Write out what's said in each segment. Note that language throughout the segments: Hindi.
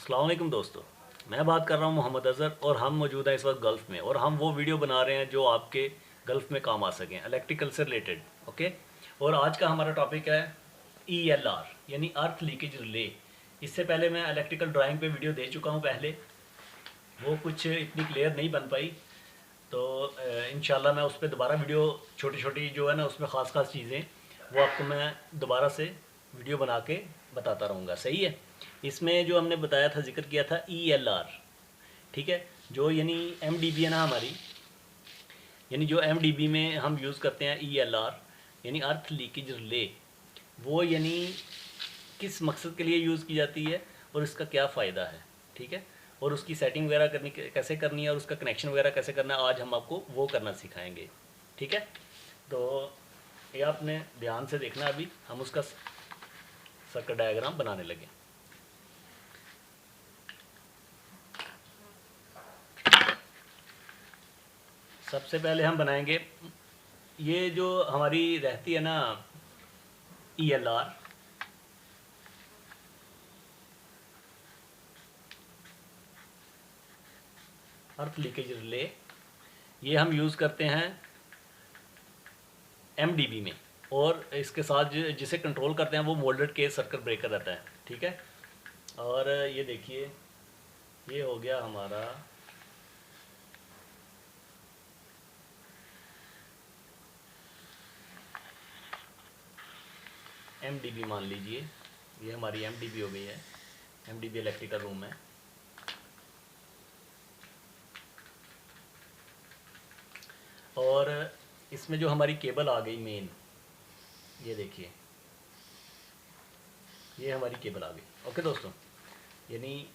अस्सलाम वालेकुम दोस्तों। मैं बात कर रहा हूँ मोहम्मद अज़हर और हम मौजूद हैं इस वक्त गल्फ़ में और हम वो वीडियो बना रहे हैं जो आपके गल्फ़ में काम आ सकें, इलेक्ट्रिकल से रिलेटेड। ओके। और आज का हमारा टॉपिक है ELR यानी अर्थ लीकेज रिले। इससे पहले मैं इलेक्ट्रिकल ड्राइंग पे वीडियो दे चुका हूँ पहले, वो कुछ इतनी क्लियर नहीं बन पाई, तो इंशाल्लाह मैं उस पर दोबारा वीडियो छोटी छोटी जो है ना उसमें ख़ास ख़ास चीज़ें वो आपको मैं दोबारा से वीडियो बना के बताता रहूँगा। सही है। इसमें जो हमने बताया था, जिक्र किया था ELR, ठीक है, जो यानी MDB है ना हमारी, यानी जो MDB में हम यूज़ करते हैं ELR यानी अर्थ लीकेज रिले, वो यानी किस मकसद के लिए यूज़ की जाती है और इसका क्या फ़ायदा है, ठीक है, और उसकी सेटिंग वगैरह करनी कैसे करनी है और उसका कनेक्शन वगैरह कैसे करना है, आज हम आपको वो करना सिखाएंगे। ठीक है, तो ये आपने ध्यान से देखना। अभी हम उसका सर्किट डायग्राम बनाने लगे। सबसे पहले हम बनाएंगे ये जो हमारी रहती है ना ELR, अर्थ लीकेज रिले, ये हम यूज़ करते हैं MDB में, और इसके साथ जिसे कंट्रोल करते हैं वो मोल्डेड केस सर्किट ब्रेकर रहता है। ठीक है, और ये देखिए, ये हो गया हमारा MDB, मान लीजिए ये हमारी MDB हो गई है, MDB इलेक्ट्रिकल रूम है। और इसमें जो हमारी केबल आ गई मेन, ये देखिए, ये हमारी केबल आ गई। ओके दोस्तों, यानी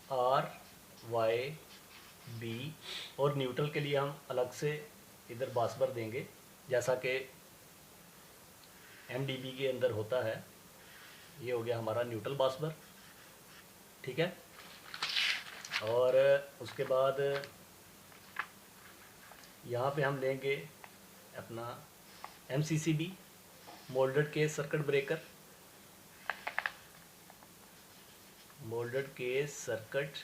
RYB, और न्यूट्रल के लिए हम अलग से इधर बासबर देंगे, जैसा कि MDB के अंदर होता है। ये हो गया हमारा न्यूट्रल बासबर। ठीक है, और उसके बाद यहाँ पे हम लेंगे अपना MCCB, moulded case circuit breaker, moulded case circuit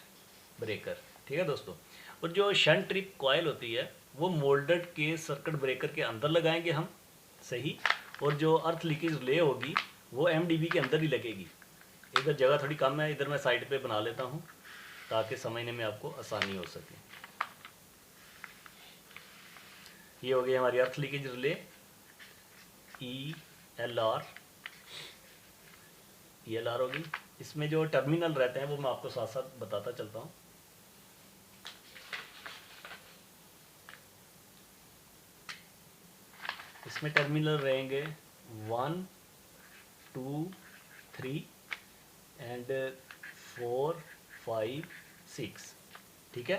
breaker. ठीक है दोस्तों, और जो शंट ट्रिप कॉयल होती है वो मोल्डेड केस सर्किट ब्रेकर के अंदर लगाएंगे हम। सही। और जो अर्थ लीकेज रिले होगी वो MDB के अंदर ही लगेगी। इधर जगह थोड़ी कम है, इधर मैं साइड पे बना लेता हूँ ताकि समझने में आपको आसानी हो सके। ये हो गई हमारी अर्थ लीकेज रिले ELR होगी। इसमें जो टर्मिनल रहते हैं वो मैं आपको साथ साथ बताता चलता हूँ। इसमें टर्मिनल रहेंगे 1, 2, 3 एंड 4, 5, 6। ठीक है,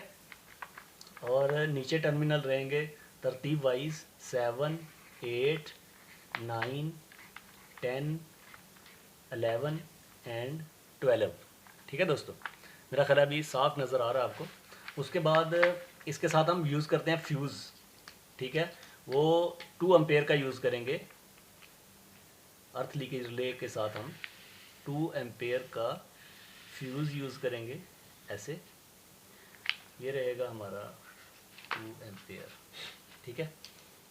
और नीचे टर्मिनल रहेंगे तरतीब वाइज 7, 8, 9, 10, 11 एंड 12। ठीक है दोस्तों, मेरा ख्याल अभी साफ नज़र आ रहा है आपको। उसके बाद इसके साथ हम यूज़ करते हैं फ्यूज़। ठीक है, वो 2 एम्पेयर का यूज़ करेंगे। अर्थ लीकेज रिले के साथ हम 2 एम्पेयर का फ्यूज़ यूज़ करेंगे। ऐसे ये रहेगा हमारा 2 एम्पेयर। ठीक है,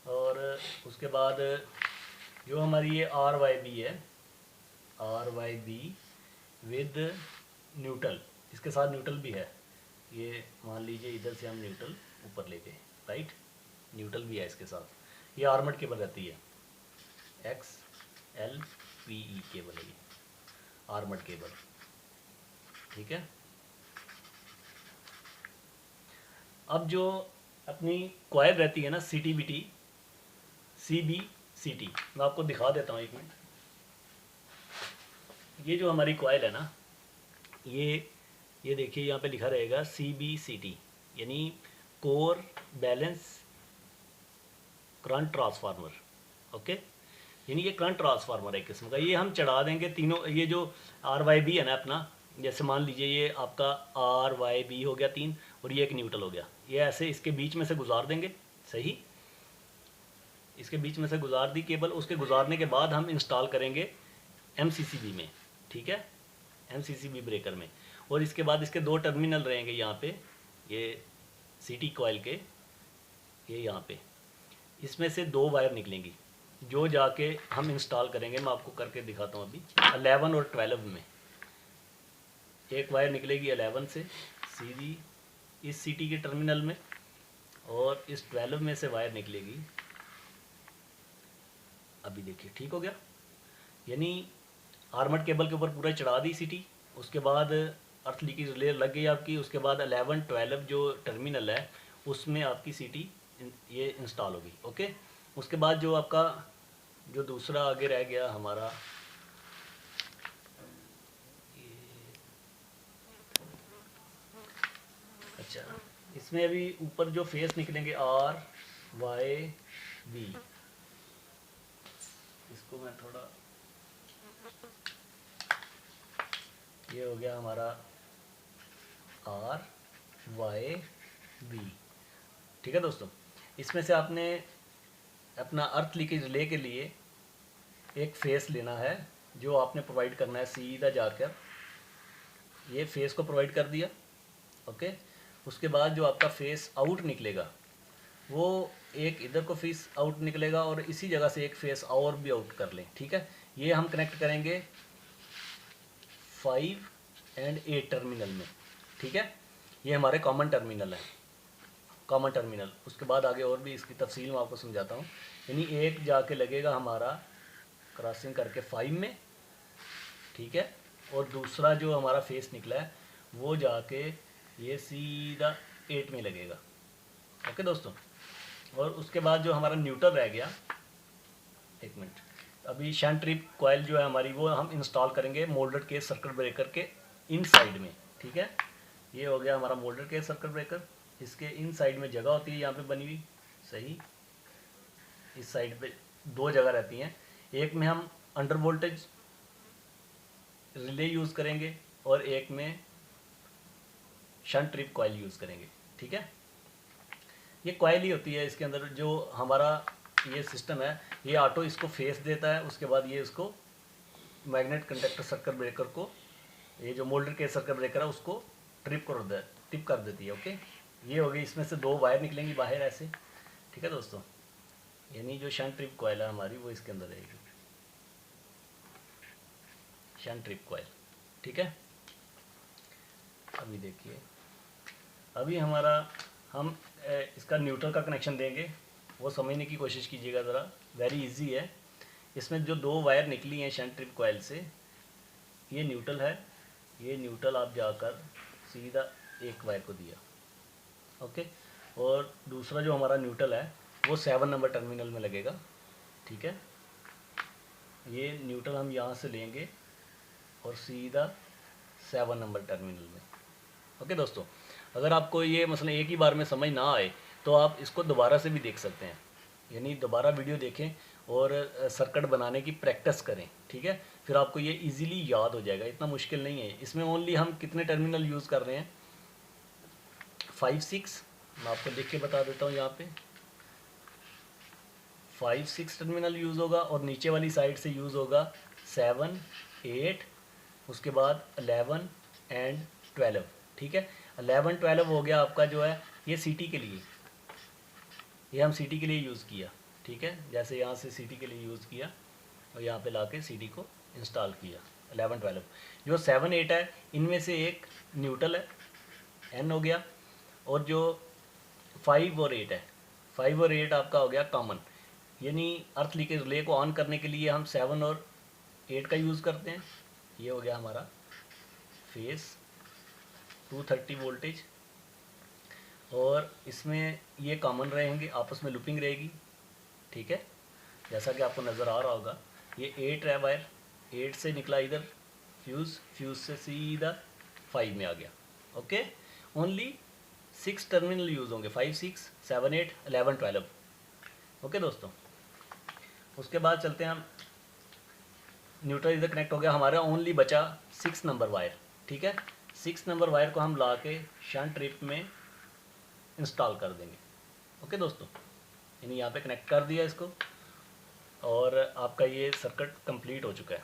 और उसके बाद जो हमारी ये RYB है, RYB विद न्यूट्रल, इसके साथ न्यूट्रल भी है। ये मान लीजिए इधर से हम न्यूट्रल ऊपर ले गए, राइट, न्यूट्रल भी है इसके साथ। ये आर्मर्ड केबल रहती है, XLPE केबल है ये, आर्मर्ड केबल। ठीक है, अब जो अपनी कॉयल रहती है ना CBCT, मैं आपको दिखा देता हूँ एक मिनट। ये जो हमारी कॉयल है ना, ये देखिए यहाँ पे लिखा रहेगा CBCT, यानी core balance current transformer. Okay, यानी ये करंट ट्रांसफार्मर है एक किस्म का। ये हम चढ़ा देंगे तीनों, ये जो RYB है ना अपना, जैसे मान लीजिए ये आपका RYB हो गया 3, और ये एक न्यूट्रल हो गया, ये ऐसे इसके बीच में से गुजार देंगे। सही, इसके बीच में से गुजार दी केबल। उसके गुजारने के बाद हम इंस्टॉल करेंगे MCCB में। ठीक है, MCCB ब्रेकर में। और इसके बाद इसके 2 टर्मिनल रहेंगे यहाँ पे, ये CT कॉइल के, ये यहाँ पे, इसमें से 2 वायर निकलेंगी जो जाके हम इंस्टॉल करेंगे। मैं आपको करके दिखाता हूँ अभी। 11 और 12 में एक वायर निकलेगी 11 से सीधी इस CT के टर्मिनल में, और इस 12 में से वायर निकलेगी, अभी देखिए ठीक हो गया, यानी आर्मर्ड केबल के ऊपर पूरा चढ़ा दी CT। उसके बाद अर्थ लीकेज रिले लग गई आपकी। उसके बाद 11 12 जो टर्मिनल है उसमें आपकी CT ये इंस्टॉल होगी। ओके, उसके बाद जो आपका जो दूसरा आगे रह गया हमारा, अच्छा, इसमें अभी ऊपर जो फेस निकलेंगे RYB, इसको मैं थोड़ा, ये हो गया हमारा RYB। ठीक है दोस्तों, इसमें से आपने अपना अर्थ लीकेज रिले के लिए एक फेस लेना है जो आपने प्रोवाइड करना है सीधा जाकर, ये फेस को प्रोवाइड कर दिया। ओके, उसके बाद जो आपका फेस आउट निकलेगा वो एक इधर को फेस आउट निकलेगा और इसी जगह से एक फेस और भी आउट कर लें। ठीक है, ये हम कनेक्ट करेंगे 5 और 8 टर्मिनल में। ठीक है, ये हमारे कॉमन टर्मिनल है, कॉमन टर्मिनल। उसके बाद आगे और भी इसकी तफसील मैं आपको समझाता हूँ। यानी एक जाके लगेगा हमारा क्रॉसिंग करके 5 में, ठीक है, और दूसरा जो हमारा फेस निकला है वो जाके ये सीधा 8 में लगेगा। ओके दोस्तों, और उसके बाद जो हमारा न्यूट्रल रह गया, एक मिनट, अभी शंट ट्रिप कॉइल जो है हमारी वो हम इंस्टॉल करेंगे मोल्डेड केस सर्किट ब्रेकर के इन साइड में। ठीक है, ये हो गया हमारा मोल्डेड केस सर्किट ब्रेकर। इसके इन साइड में जगह होती है यहाँ पे बनी हुई, सही, इस साइड पे 2 जगह रहती हैं। एक में हम अंडर वोल्टेज रिले यूज़ करेंगे और एक में शंट ट्रिप कॉइल यूज़ करेंगे। ठीक है, ये कॉइल ही होती है, इसके अंदर जो हमारा ये सिस्टम है ये ऑटो इसको फेस देता है। उसके बाद ये इसको मैग्नेट कंडक्टर सर्किट ब्रेकर को, ये जो मोल्डर के सर्किट ब्रेकर है उसको ट्रिप कर देती है। ओके, ये हो गई, इसमें से 2 वायर निकलेंगी बाहर ऐसे। ठीक है दोस्तों, यानी जो शंट ट्रिप कॉइल है हमारी वो इसके अंदर रहेगी, शंट ट्रिप कॉइल। ठीक है, अभी देखिए, अभी हमारा हम इसका न्यूट्रल का कनेक्शन देंगे, वो समझने की कोशिश कीजिएगा ज़रा, वेरी इजी है। इसमें जो 2 वायर निकली हैं शंट ट्रिप कॉइल से, ये न्यूट्रल है, ये न्यूट्रल आप जाकर सीधा एक वायर को दिया। ओके, और दूसरा जो हमारा न्यूट्रल है वो 7 नंबर टर्मिनल में लगेगा। ठीक है, ये न्यूट्रल हम यहाँ से लेंगे और सीधा 7 नंबर टर्मिनल में। ओके दोस्तों, अगर आपको ये मसला एक ही बार में समझ ना आए तो आप इसको दोबारा से भी देख सकते हैं, यानी दोबारा वीडियो देखें और सर्किट बनाने की प्रैक्टिस करें। ठीक है, फिर आपको ये इजीली याद हो जाएगा, इतना मुश्किल नहीं है। इसमें ओनली हम कितने टर्मिनल यूज़ कर रहे हैं, 5 6, मैं आपको लिख के बता देता हूँ। यहाँ पे 5 6 टर्मिनल यूज़ होगा और नीचे वाली साइड से यूज़ होगा 7 8, उसके बाद 11 एंड 12। ठीक है, 11 12 हो गया आपका जो है ये CT के लिए, ये हम CT के लिए यूज़ किया। ठीक है, जैसे यहाँ से CT के लिए यूज़ किया और यहाँ पे लाके CT को इंस्टॉल किया। 11 12 जो 7 8 है इनमें से एक न्यूट्रल है, N हो गया, और जो 5 और 8 है, 5 और 8 आपका हो गया कॉमन। यानी अर्थ लीकेज रिले को ऑन करने के लिए हम 7 और 8 का यूज़ करते हैं। ये हो गया हमारा फेस 230 वोल्टेज, और इसमें ये कॉमन रहेंगे, आपस में लूपिंग रहेगी। ठीक है, जैसा कि आपको नज़र आ रहा होगा, ये 8 है वायर, 8 से निकला इधर फ्यूज़ से सीधा 5 में आ गया। ओके, ओनली 6 टर्मिनल यूज़ होंगे, 5 6 7 8 11 12। ओके दोस्तों, उसके बाद चलते हैं हम, न्यूट्रल इधर कनेक्ट हो गया, हमारा ओनली बचा 6 नंबर वायर। ठीक है, 6 नंबर वायर को हम ला के शंट ट्रिप में इंस्टॉल कर देंगे। ओके दोस्तों, यानी यहाँ पे कनेक्ट कर दिया इसको और आपका ये सर्किट कंप्लीट हो चुका है।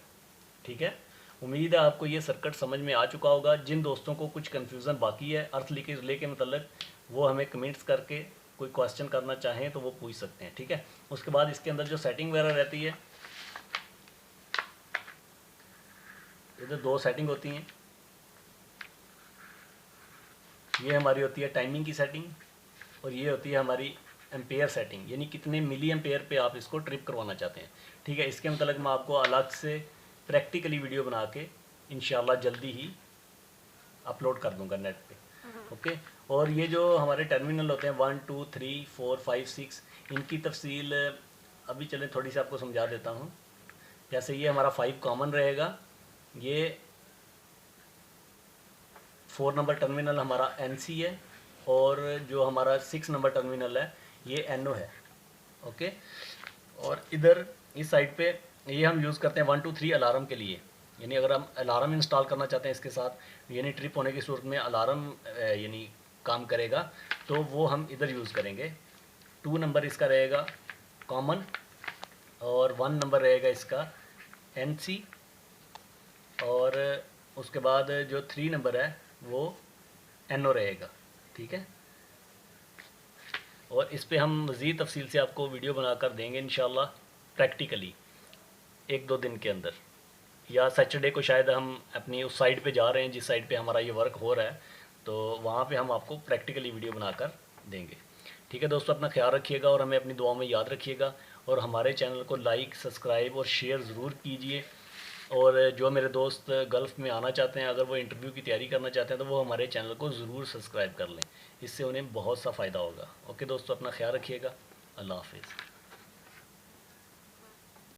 ठीक है, उम्मीद है आपको ये सर्किट समझ में आ चुका होगा। जिन दोस्तों को कुछ कन्फ्यूज़न बाकी है अर्थ लीकेज रिले के मतलब, वो हमें कमेंट्स करके कोई क्वेश्चन करना चाहें तो वो पूछ सकते हैं, ठीक है। उसके बाद इसके अंदर जो सेटिंग वगैरह रहती है, इधर 2 सेटिंग होती हैं। ये हमारी होती है टाइमिंग की सेटिंग और ये होती है हमारी एम्पेयर सेटिंग, यानी कितने मिली एम्पेयर पे आप इसको ट्रिप करवाना चाहते हैं, ठीक है। इसके मतलब मैं आपको अलग से प्रैक्टिकली वीडियो बना के इंशाल्लाह जल्दी ही अपलोड कर दूंगा नेट पे, ओके। और ये जो हमारे टर्मिनल होते हैं 1 2 3 4 5 6, इनकी तफसील अभी चले थोड़ी सी आपको समझा देता हूँ। जैसे ये हमारा 5 कॉमन रहेगा, ये 4 नंबर टर्मिनल हमारा NC है और जो हमारा 6 नंबर टर्मिनल है ये NO है, ओके। और इधर इस साइड पे ये हम यूज़ करते हैं 1 2 3 अलार्म के लिए, यानी अगर हम अलार्म इंस्टॉल करना चाहते हैं इसके साथ, यानी ट्रिप होने की सूरत में अलार्म यानी काम करेगा, तो वो हम इधर यूज़ करेंगे। 2 नंबर इसका रहेगा कॉमन और 1 नंबर रहेगा इसका NC, और उसके बाद जो 3 नंबर है वो NO रहेगा, ठीक है। और इस पे हम मज़ीद तफसील से आपको वीडियो बनाकर देंगे इंशाल्लाह प्रैक्टिकली 1-2 दिन के अंदर, या सैटरडे को शायद हम अपनी उस साइड पे जा रहे हैं जिस साइड पे हमारा ये वर्क हो रहा है, तो वहाँ पे हम आपको प्रैक्टिकली वीडियो बनाकर देंगे, ठीक है। दोस्तों अपना ख्याल रखिएगा और हमें अपनी दुआओं में याद रखिएगा, और हमारे चैनल को लाइक सब्सक्राइब और शेयर ज़रूर कीजिए। और जो मेरे दोस्त गल्फ़ में आना चाहते हैं, अगर वो इंटरव्यू की तैयारी करना चाहते हैं, तो वो हमारे चैनल को ज़रूर सब्सक्राइब कर लें, इससे उन्हें बहुत सा फ़ायदा होगा। ओके दोस्तों अपना ख्याल रखिएगा, अल्लाह हाफिज़।